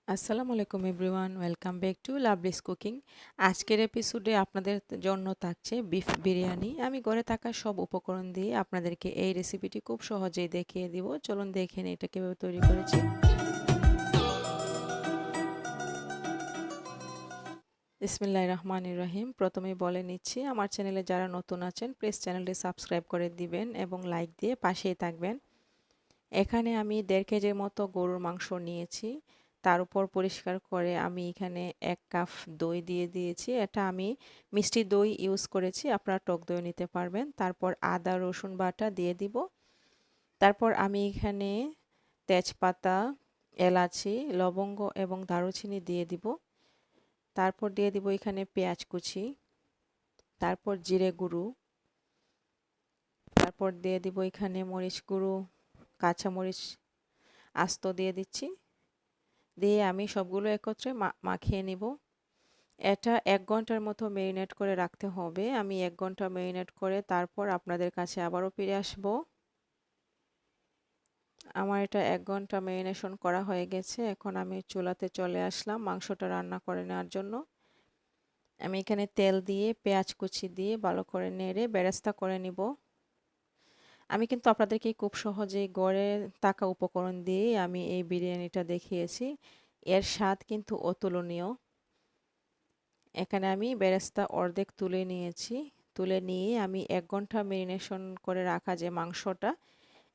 আসসালামু আলাইকুম everyone, welcome back to Lovely's cooking. আজকের এপিসোডে আপনাদের জন্য থাকছে বিফ বিরিয়ানি। আমি ঘরে থাকা সব উপকরণ দিয়ে আপনাদেরকে এই রেসিপিটি খুব সহজেই দেখিয়ে দিব। চলুন দেখে নিই এটা কীভাবে তৈরি করেছি। বিসমিল্লাহির রহমানির রহিম। প্রথমেই বলে নিচ্ছি, আমার চ্যানেলে যারা নতুন আছেন প্লিজ চ্যানেলটি সাবস্ক্রাইব করে দিবেন এবং লাইক দিয়ে পাশেই থাকবেন। এখানে আমি 1.5 কেজির মতো গরুর মাংস নিয়েছি। তার উপর পরিষ্কার করে আমি এখানে 1 কাপ দই দিয়ে দিয়েছি। এটা আমি মিষ্টি দই ইউজ করেছি, আপনারা টক দইও নিতে পারবেন। তারপর আদা রসুন বাটা দিয়ে দিব। তারপর আমি এখানে তেজপাতা, এলাচি, লবঙ্গ এবং দারুচিনি দিয়ে দিব। তারপর দিয়ে দিব এখানে পেঁয়াজ কুচি, তারপর জিরে গুঁড়ো, তারপর দিয়ে দিব এখানে মরিচ গুঁড়ো, কাঁচামরিচ আস্ত দিয়ে দিচ্ছি। দিয়ে আমি সবগুলো একত্রে মাখিয়ে নিব। এটা 1 ঘন্টার মতো ম্যারিনেট করে রাখতে হবে। আমি 1 ঘন্টা ম্যারিনেট করে তারপর আপনাদের কাছে আবারও ফিরে আসব। আমার এটা 1 ঘন্টা ম্যারিনেশন করা হয়ে গেছে। এখন আমি চুলাতে চলে আসলাম মাংসটা রান্না করে নেওয়ার জন্য। আমি এখানে তেল দিয়ে পেঁয়াজ কুচি দিয়ে ভালো করে নেড়ে বেরেস্তা করে নিব। আমি কিন্তু আপনাদেরকে খুব সহজেই ঘরে থাকা উপকরণ দিয়ে আমি এই বিরিয়ানিটা দেখিয়েছি। এর স্বাদ কিন্তু অতুলনীয়। এখানে আমি বেরেস্তা অর্ধেক তুলে নিয়েছি। তুলে নিয়ে আমি 1 ঘন্টা ম্যারিনেশন করে রাখা যে মাংসটা,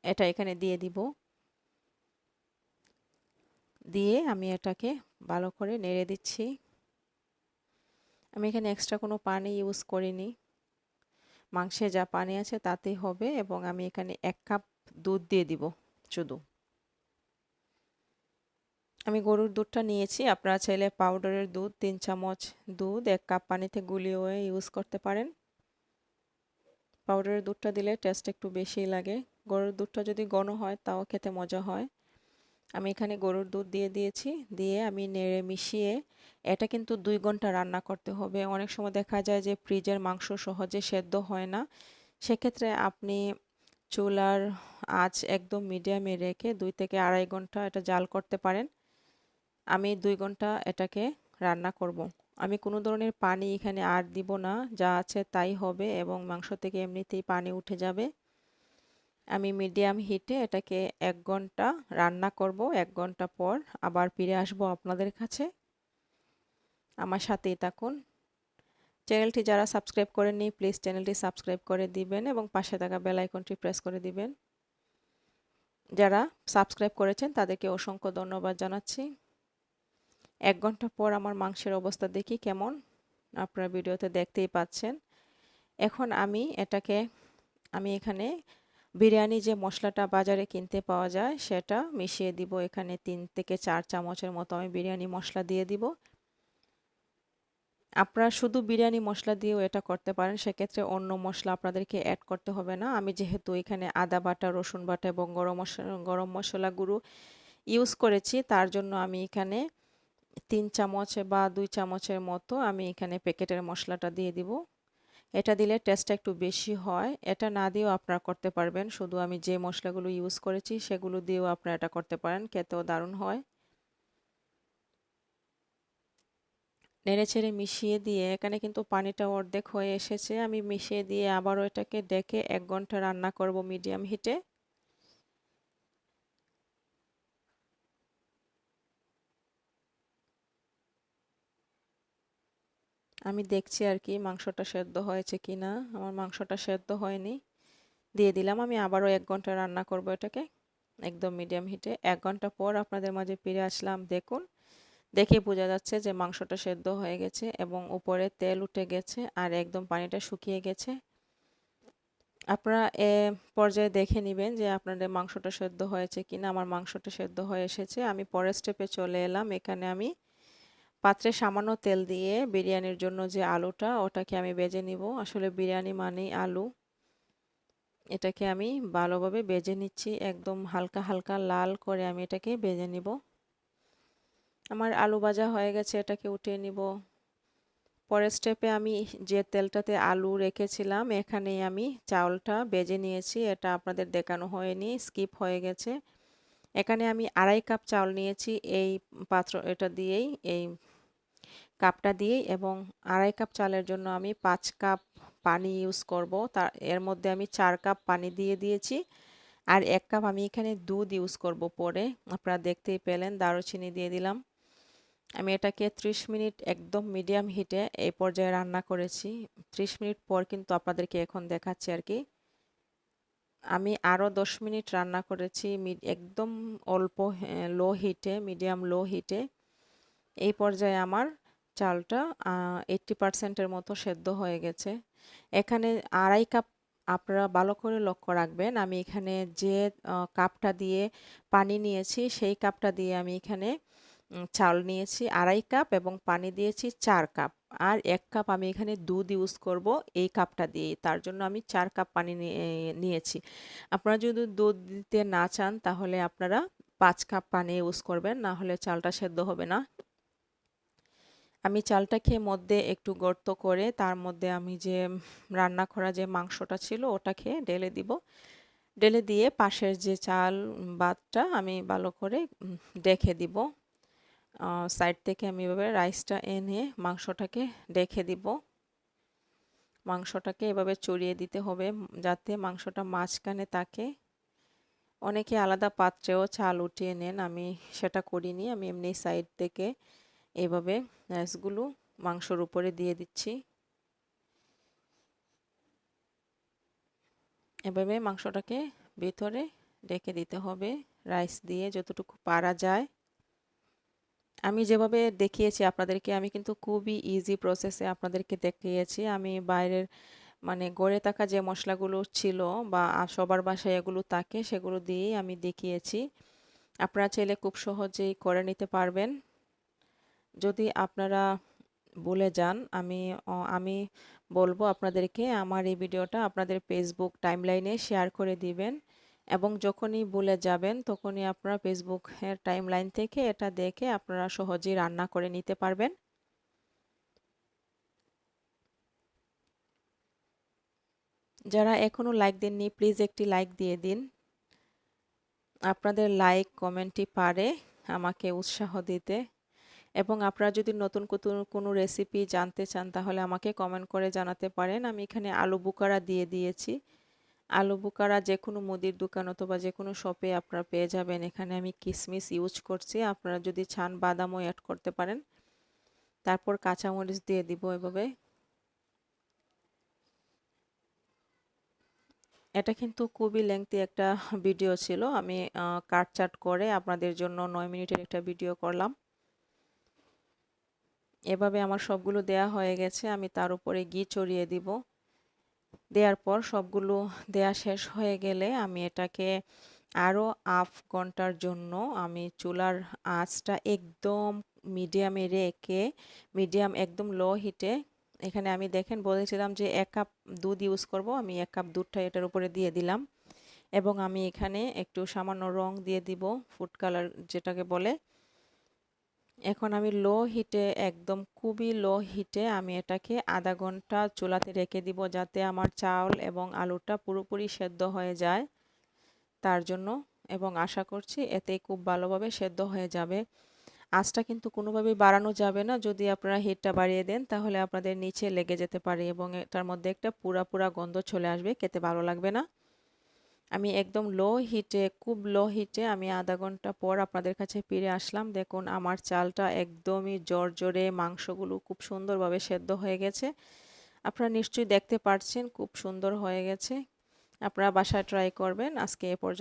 এটা এখানে দিয়ে দিব। দিয়ে আমি এটাকে ভালো করে নেড়ে দিচ্ছি। আমি এখানে এক্সট্রা কোনো পানি ইউজ করিনি। মাংসে যা পানি আছে তাতেই হবে। এবং আমি এখানে 1 কাপ দুধ দিয়ে দিব শুধু। আমি গরুর দুধটা নিয়েছি, আপনারা চাইলে পাউডারের দুধ 3 চামচ দুধ 1 কাপ পানিতে গুলিয়ে ইউজ করতে পারেন। পাউডারের দুধটা দিলে টেস্ট একটু বেশিই লাগে। গরুর দুধটা যদি ঘন হয় তাও খেতে মজা হয়। আমি এখানে গরুর দুধ দিয়ে দিয়েছি। দিয়ে আমি নেড়ে মিশিয়ে, এটা কিন্তু 2 ঘন্টা রান্না করতে হবে। অনেক সময় দেখা যায় যে ফ্রিজের মাংস সহজে সেদ্ধ হয় না। সেক্ষেত্রে আপনি চুলার আঁচ একদম মিডিয়ামে রেখে 2 থেকে 2.5 ঘন্টা এটা জাল করতে পারেন। আমি 2 ঘন্টা এটাকে রান্না করব। আমি কোনো ধরনের পানি এখানে আর দিব না, যা আছে তাই হবে এবং মাংস থেকে এমনিতেই পানি উঠে যাবে। আমি মিডিয়াম হিটে এটাকে 1 ঘন্টা রান্না করব। 1 ঘন্টা পর আবার ফিরে আসবো আপনাদের কাছে। আমার সাথেই থাকুন। চ্যানেলটি যারা সাবস্ক্রাইব করেননি প্লিজ চ্যানেলটি সাবস্ক্রাইব করে দিবেন এবং পাশে থাকা বেল আইকনটি প্রেস করে দিবেন। যারা সাবস্ক্রাইব করেছেন তাদেরকে অসংখ্য ধন্যবাদ জানাচ্ছি। 1 ঘন্টা পর আমার মাংসের অবস্থা দেখি কেমন, আপনারা ভিডিওতে দেখতেই পাচ্ছেন। এখন আমি এখানে বিরিয়ানি যে মশলাটা বাজারে কিনতে পাওয়া যায় সেটা মিশিয়ে দিব। এখানে 3 থেকে 4 চামচের মতো আমি বিরিয়ানি মশলা দিয়ে দিব। আপনারা শুধু বিরিয়ানি মশলা দিয়েও এটা করতে পারেন, সেক্ষেত্রে অন্য মশলা আপনাদেরকে অ্যাড করতে হবে না। আমি যেহেতু এখানে আদা বাটা, রসুন বাটা এবং গরম মশলা গুঁড়ো ইউজ করেছি, তার জন্য আমি এখানে 3 চামচ বা 2 চামচের মতো আমি এখানে প্যাকেটের মশলাটা দিয়ে দিব। এটা দিলে টেস্টটা একটু বেশি হয়। এটা না দিয়েও আপনারা করতে পারবেন। শুধু আমি যে মশলাগুলো ইউজ করেছি সেগুলো দিয়েও আপনারা এটা করতে পারেন, খেতেও দারুণ হয়। নেড়েচেড়ে মিশিয়ে দিয়ে এখানে কিন্তু পানিটা অর্ধেক হয়ে এসেছে। আমি মিশিয়ে দিয়ে আবারও এটাকে ডেকে 1 ঘন্টা রান্না করব মিডিয়াম হিটে। আমি দেখছি আর কি মাংসটা সেদ্ধ হয়েছে কিনা। আমার মাংসটা সেদ্ধ হয়নি। দিয়ে দিলাম। আমি আবারও 1 ঘন্টা রান্না করব এটাকে একদম মিডিয়াম হিটে। 1 ঘন্টা পর আপনাদের মাঝে ফিরে আসলাম। দেখুন, দেখে বোঝা যাচ্ছে যে মাংসটা সেদ্ধ হয়ে গেছে এবং উপরে তেল উঠে গেছে আর একদম পানিটা শুকিয়ে গেছে। আপনারা পর্যায়ে দেখে নেবেন যে আপনাদের মাংসটা সেদ্ধ হয়েছে কিনা। আমার মাংসটা সেদ্ধ হয়ে এসেছে। আমি পরের স্টেপে চলে এলাম। এখানে আমি পাত্রে সামান্য তেল দিয়ে বিরিয়ানির জন্য যে আলুটা, ওটাকে আমি ভেজে নিব। আসলে বিরিয়ানি মানেই আলু। এটাকে আমি ভালোভাবে ভেজে নিচ্ছি, একদম হালকা হালকা লাল করে আমি এটাকে ভেজে নিব। আমার আলু ভাজা হয়ে গেছে, এটাকে উঠিয়ে নিব। পরের স্টেপে আমি যে তেলটাতে আলু রেখেছিলাম এখানে আমি চাউলটা ভেজে নিয়েছি। এটা আপনাদের দেখানো হয়নি, স্কিপ হয়ে গেছে। এখানে আমি 2.5 কাপ চাউল নিয়েছি এই পাত্র এটা দিয়েই, এই কাপটা দিয়েই, এবং 2.5 কাপ চালের জন্য আমি 5 কাপ পানি ইউজ করব। এর মধ্যে আমি 4 কাপ পানি দিয়ে দিয়েছি, আর 1 কাপ আমি এখানে দুধ ইউজ করব পরে। আপনারা দেখতেই পেলেন, দারুচিনি দিয়ে দিলাম। আমি এটাকে 30 মিনিট একদম মিডিয়াম হিটে এই পর্যায়ে রান্না করেছি। 30 মিনিট পর কিন্তু আপনাদেরকে এখন দেখাচ্ছি আর কি। আমি আরও 10 মিনিট রান্না করেছি একদম অল্প লো হিটে, মিডিয়াম লো হিটে। এই পর্যায়ে আমার চালটা 80%-এর মতো সেদ্ধ হয়ে গেছে। এখানে 2.5 কাপ, আপনারা ভালো করে লক্ষ্য রাখবেন, আমি এখানে যে কাপটা দিয়ে পানি নিয়েছি সেই কাপটা দিয়ে আমি এখানে চাল নিয়েছি 2.5 কাপ এবং পানি দিয়েছি 4 কাপ, আর 1 কাপ আমি এখানে দুধ ইউজ করব এই কাপটা দিয়ে। তার জন্য আমি 4 কাপ পানি নিয়েছি। আপনারা যদি দুধ দিতে না চান তাহলে আপনারা 5 কাপ পানি ইউজ করবেন, না হলে চালটা সেদ্ধ হবে না। আমি চালটাকে মধ্যে একটু গর্ত করে তার মধ্যে আমি যে রান্না করা যে মাংসটা ছিল ওটাকে ঢেলে দিব। ঢেলে দিয়ে পাশের যে চাল ভাতটা আমি ভালো করে ঢেকে দিব। সাইড থেকে আমি এভাবে রাইসটা এনে মাংসটাকে ঢেকে দিব। মাংসটাকে এভাবে চড়িয়ে দিতে হবে যাতে মাংসটা মাঝখানে থাকে। অনেকে আলাদা পাত্রেও চাল উঠিয়ে নেন, আমি সেটা করিনি। আমি এমনি সাইড থেকে এভাবে রাইসগুলো মাংসর উপরে দিয়ে দিচ্ছি। এভাবে মাংসটাকে ভিতরে ঢেকে দিতে হবে রাইস দিয়ে যতটুকু পারা যায়। আমি যেভাবে দেখিয়েছি আপনাদেরকে, আমি কিন্তু খুবই ইজি প্রসেসে আপনাদেরকে দেখিয়েছি। আমি বাইরের মানে গড়ে থাকা যে মশলাগুলো ছিল বা সবার বাসায় এগুলো থাকে সেগুলো দিয়েই আমি দেখিয়েছি। আপনারা চাইলে খুব সহজেই করে নিতে পারবেন। যদি আপনারা ভুলে যান, আমি বলবো আপনাদেরকে আমার এই ভিডিওটা আপনাদের ফেসবুক টাইমলাইনে শেয়ার করে দিবেন, এবং যখনই ভুলে যাবেন তখনই আপনারা ফেসবুকের টাইমলাইন থেকে এটা দেখে আপনারা সহজেই রান্না করে নিতে পারবেন। যারা এখনো লাইক দেননি প্লিজ একটি লাইক দিয়ে দিন। আপনাদের লাইক কমেন্টই পারে আমাকে উৎসাহ দিতে। এবং আপনারা যদি নতুন কোনো রেসিপি জানতে চান তাহলে আমাকে কমেন্ট করে জানাতে পারেন। আমি এখানে আলু বুকারা দিয়ে দিয়েছি। আলু বুকারা যে কোনো মুদির দোকান অথবা যে কোনো শপে আপনারা পেয়ে যাবেন। এখানে আমি কিশমিশ ইউজ করছি, আপনারা যদি চান বাদামও অ্যাড করতে পারেন। তারপর কাঁচামরিচ দিয়ে দিব এভাবে। এটা কিন্তু খুবই লেংথি একটা ভিডিও ছিল, আমি কাটচাট করে আপনাদের জন্য 9 মিনিটের একটা ভিডিও করলাম। এভাবে আমার সবগুলো দেয়া হয়ে গেছে। আমি তার উপরে ঘি ছড়িয়ে দিব। দেওয়ার পর সবগুলো দেয়া শেষ হয়ে গেলে আমি এটাকে আরও হাফ ঘন্টার জন্য আমি চুলার আঁচটা একদম মিডিয়ামে রেখে, মিডিয়াম একদম লো হিটে, এখানে আমি দেখেন বলেছিলাম যে 1 কাপ দুধ ইউজ করব, আমি 1 কাপ দুধটা এটার উপরে দিয়ে দিলাম, এবং আমি এখানে একটু সামান্য রং দিয়ে দিব, ফুড কালার যেটাকে বলে। এখন আমি লো হিটে, একদম খুবই লো হিটে আমি এটাকে আধা ঘন্টা চুলাতে রেখে দিব যাতে আমার চাউল এবং আলুটা পুরোপুরি সেদ্ধ হয়ে যায় তার জন্য, এবং আশা করছি এতে খুব ভালোভাবে সেদ্ধ হয়ে যাবে। আঁচটা কিন্তু কোনোভাবেই বাড়ানো যাবে না, যদি আপনারা হিটটা বাড়িয়ে দেন তাহলে আপনাদের নিচে লেগে যেতে পারে এবং এটার মধ্যে একটা পুরা পুরা গন্ধ চলে আসবে, খেতে ভালো লাগবে না। আমি একদম লো হিটে, খুব লো হিটে আমি আধা ঘন্টা পর আপনাদের কাছে ফিরে আসলাম। দেখুন আমার চালটা একদমই জর্জরে, মাংসগুলো খুব সুন্দরভাবে সেদ্ধ হয়ে গেছে। আপনারা নিশ্চয়ই দেখতে পাচ্ছেন খুব সুন্দর হয়ে গেছে। আপনারা বাসায় ট্রাই করবেন। আজকে এ পর্যন্ত।